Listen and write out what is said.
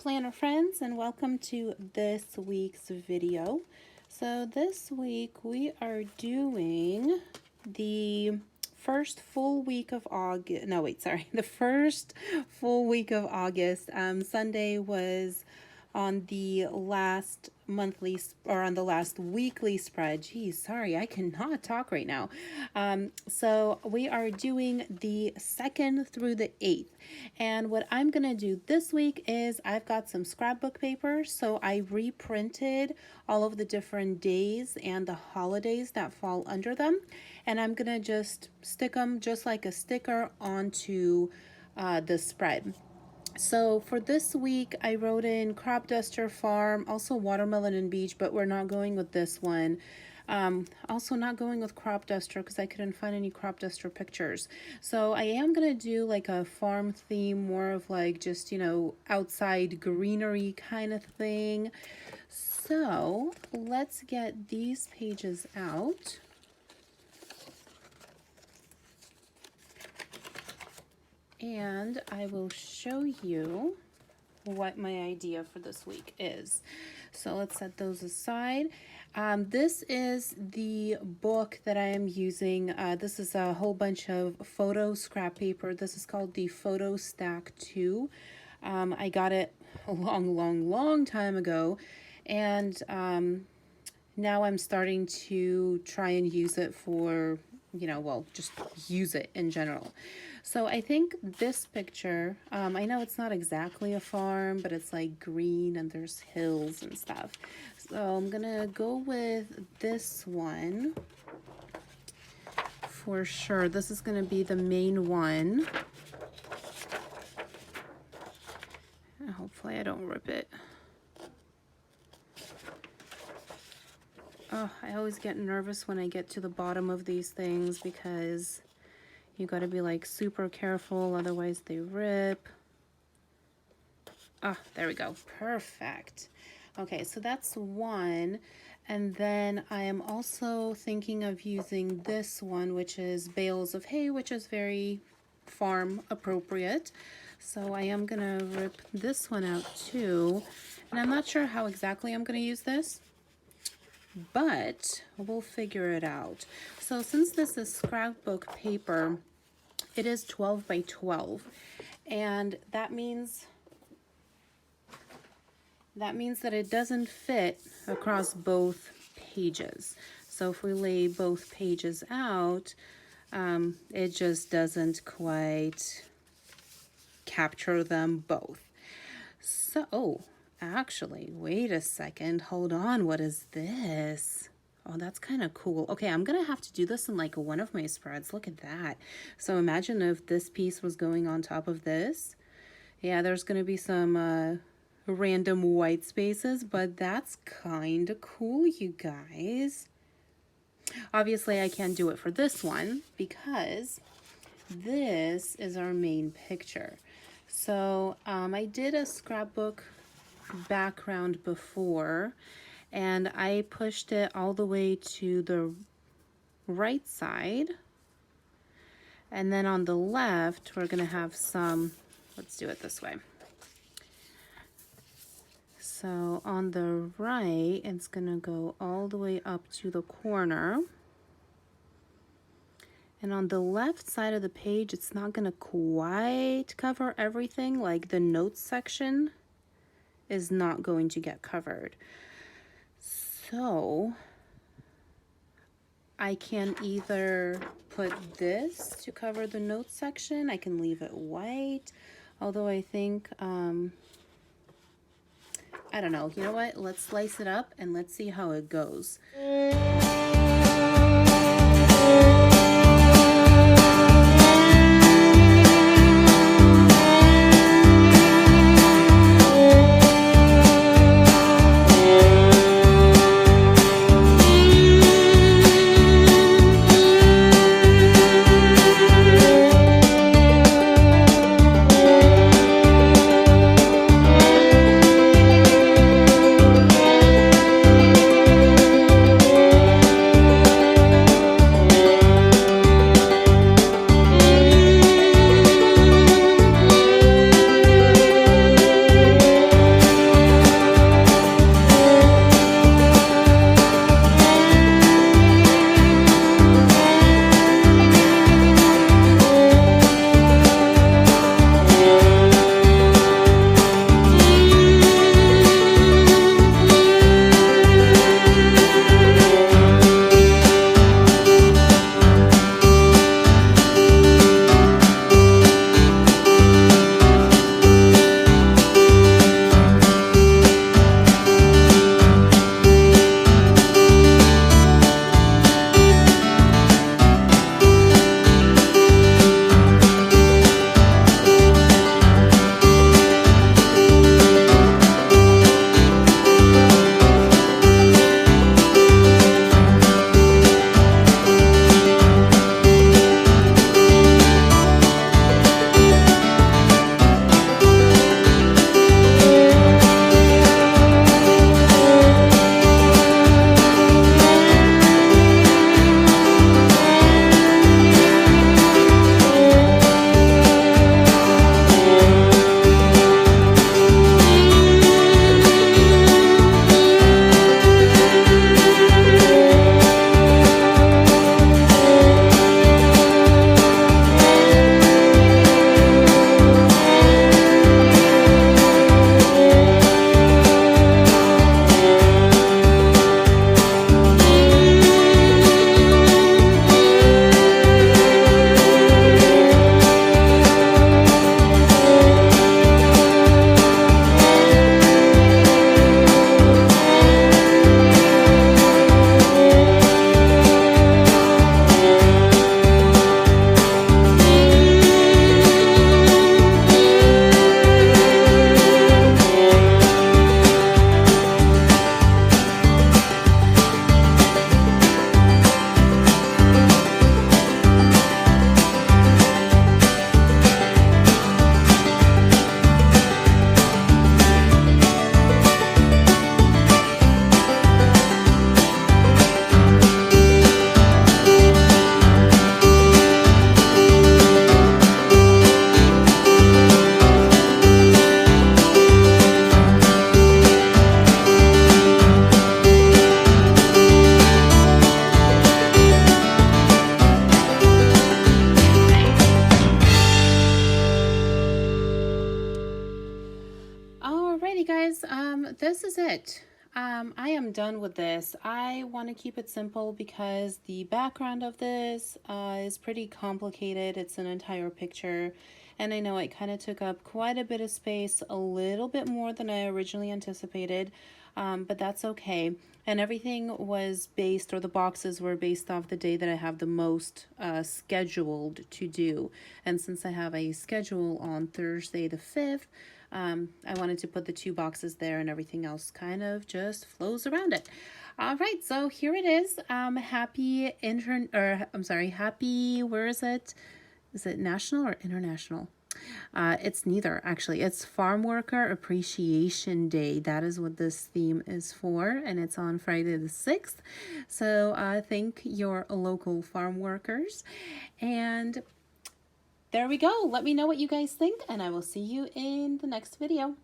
planner friends, and welcome to this week's video. So this week we are doing the first full week of August. No, wait, sorry. The first full week of August. Sunday was on the last monthly or on the last weekly spread. Geez, sorry, I cannot talk right now. So we are doing the 2nd through the 8th. And what I'm going to do this week is I've got some scrapbook paper. So I reprinted all of the different days and the holidays that fall under them. And I'm going to just stick them just like a sticker onto the spread. So for this week, I wrote in crop duster farm, also watermelon and beach, but we're not going with this one. Also not going with crop duster because I couldn't find any crop duster pictures. So I am going to do like a farm theme, more of like just, outside greenery kind of thing. So let's get these pages out. And I will show you what my idea for this week is. So let's set those aside. This is the book that I am using. This is a whole bunch of photo scrap paper. This is called the Photo Stack 2. I got it a long time ago. And now I'm starting to try and use it for, just use it in general. So I think this picture, I know it's not exactly a farm, but it's like green and there's hills and stuff. So I'm gonna go with this one for sure. This is gonna be the main one. Hopefully I don't rip it. Oh, I always get nervous when I get to the bottom of these things because you got to be like super careful, otherwise they rip. Ah, there we go. Perfect. Okay, so that's one. And then I am also thinking of using this one, which is bales of hay, which is very farm appropriate. So I am going to rip this one out too. And I'm not sure how exactly I'm going to use this, but we'll figure it out. So since this is scrapbook paper, it is 12 by 12, and that means that it doesn't fit across both pages. So if we lay both pages out, it just doesn't quite capture them both. So, oh, actually, wait a second, hold on, what is this? Oh, that's kind of cool. Okay, I'm gonna have to do this in like one of my spreads. Look at that. So imagine if this piece was going on top of this. Yeah, there's gonna be some random white spaces, but that's kind of cool, you guys. Obviously, I can't do it for this one because this is our main picture. So I did a scrapbook background before, and I pushed it all the way to the right side, and then on the left we're gonna have some, let's do it this way. So on the right it's gonna go all the way up to the corner, and on the left side of the page it's not gonna quite cover everything, like the notes section is not going to get covered. So I can either put this to cover the notes section, I can leave it white, although I think, I don't know, you know what, let's slice it up and let's see how it goes. this is it. I am done with this. I want to keep it simple because the background of this is pretty complicated. It's an entire picture, and I know it kind of took up quite a bit of space, a little bit more than I originally anticipated, but that's okay. And everything was based, or the boxes were based off the day that I have the most scheduled to do. And since I have a schedule on Thursday the 5th, I wanted to put the 2 boxes there, and everything else kind of just flows around it. All right, so here it is. Happy happy, where is it? Is it national or international? It's neither, actually. It's Farm Worker Appreciation Day. That is what this theme is for, and it's on Friday the 6th. So thank your local farm workers. And there we go. Let me know what you guys think, and I will see you in the next video.